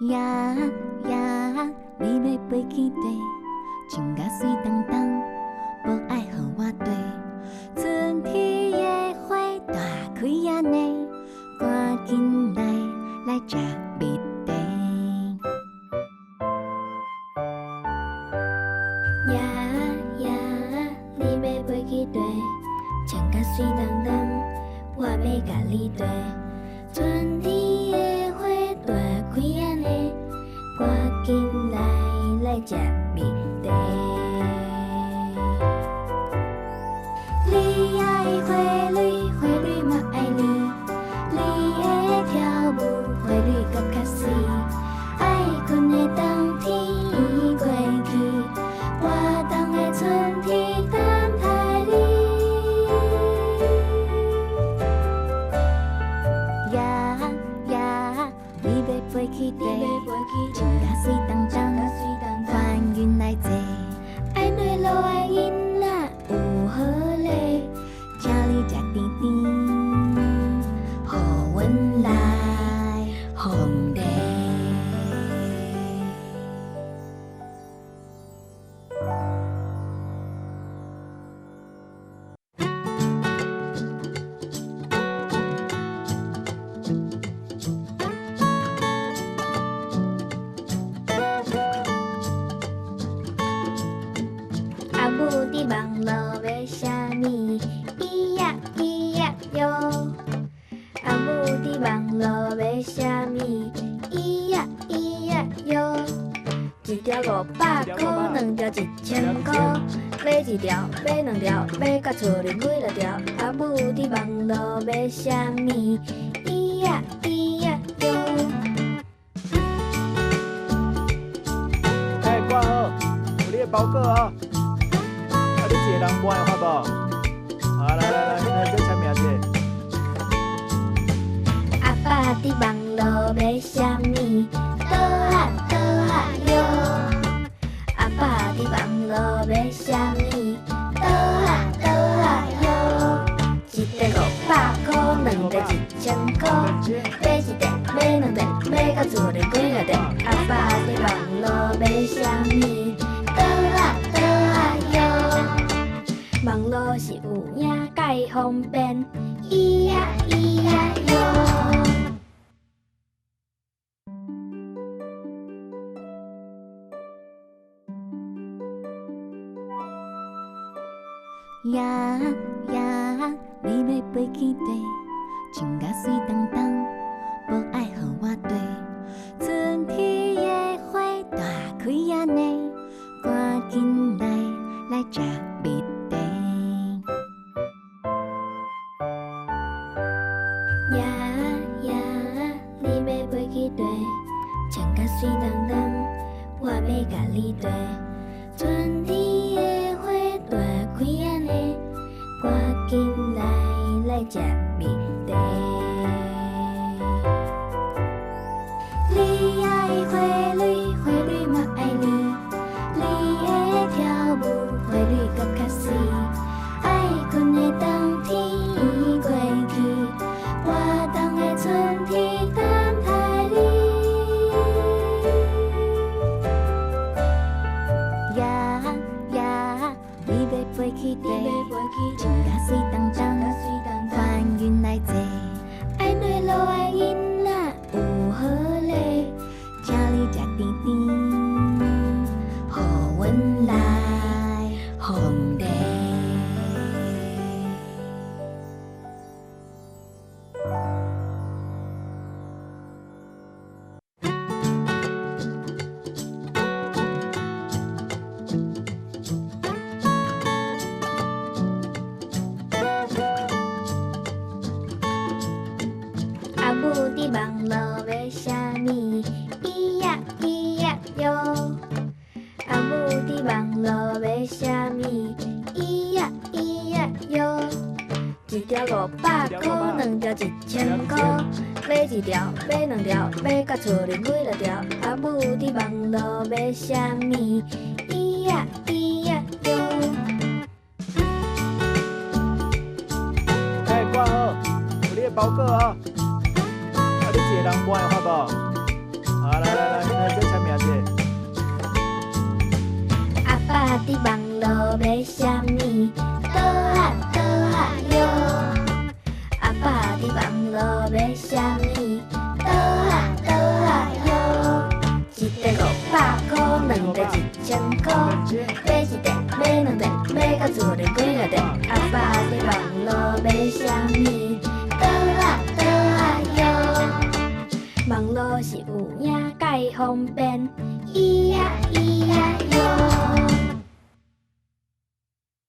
呀呀，你要飞去地，情甲水当当，无爱互我对。春天的花大开啊呢，赶紧来食蜜茶。呀呀，你要飞去地，情甲水当当，我要甲你对。春天的花大开啊呢，赶紧来食蜜茶。你爱花蕊，花蕊嘛爱你。你的跳舞，花蕊搁较水。爱困的冬天过去，活动的春天等待你。呀呀，你要飞去地，情甲水当当，欢云来坐。爱内路的囡仔有好礼，请你食甜甜，予阮来奉礼。阿母伫网络要啥物？咿呀咿呀哟。阿母伫网络要啥物？咿呀咿呀哟。一条500块，两条1000块，买一条，买两条，买到厝里几落条。阿母伫网络要啥物？咿呀咿呀哟。哎，挂号，有你的包裹哦。你一个人搬会发无？好，来，这签名者。阿爸伫网络要啥物？倒啊哟。阿爸伫网络要啥物？倒啊哟。一块500块，两块1000块，买一块，买两块，买到厝里几落块。阿爸伫网络要啥物？倒啊哟。网络是有影介方便，咿呀咿呀哟。呀呀，你要飞去地，情甲水当当，无爱互我对。春天的花大开啊呢，赶紧来食蜜茶。呀呀，你要飞去地，情甲水当当，我要甲你对。春天的花大开啊呢，赶紧来食蜜茶。你爱花蕊，花蕊嘛爱你。你的跳舞，花蕊搁较水。爱困的冬天过去，活动的春天等待你。呀呀，你要飞去地，情甲水当当，欢云来坐。爱内路的囡仔有好礼，请你食甜甜，予阮来奉礼。阿母伫网络要啥物？咿呀咿呀哟。阿母伫网络要啥物？咿呀咿呀哟。一条500块，两条1000块，买一条，买两条，买到厝里几落条。阿母伫网络要啥物？咿呀咿呀哟。哎，挂号，有你的包裹哦。你一个人搬会发无？好，来来来，那这前面是。阿爸伫网路买啥物？倒哈倒哈哟。阿爸伫网路买啥物？倒哈倒哈哟。一袋500块，两袋1000块，买一袋买两袋，买到厝里几个袋？阿爸伫网路买啥物？倒哈倒哈哟。网络是有影介方便，咿呀咿呀哟。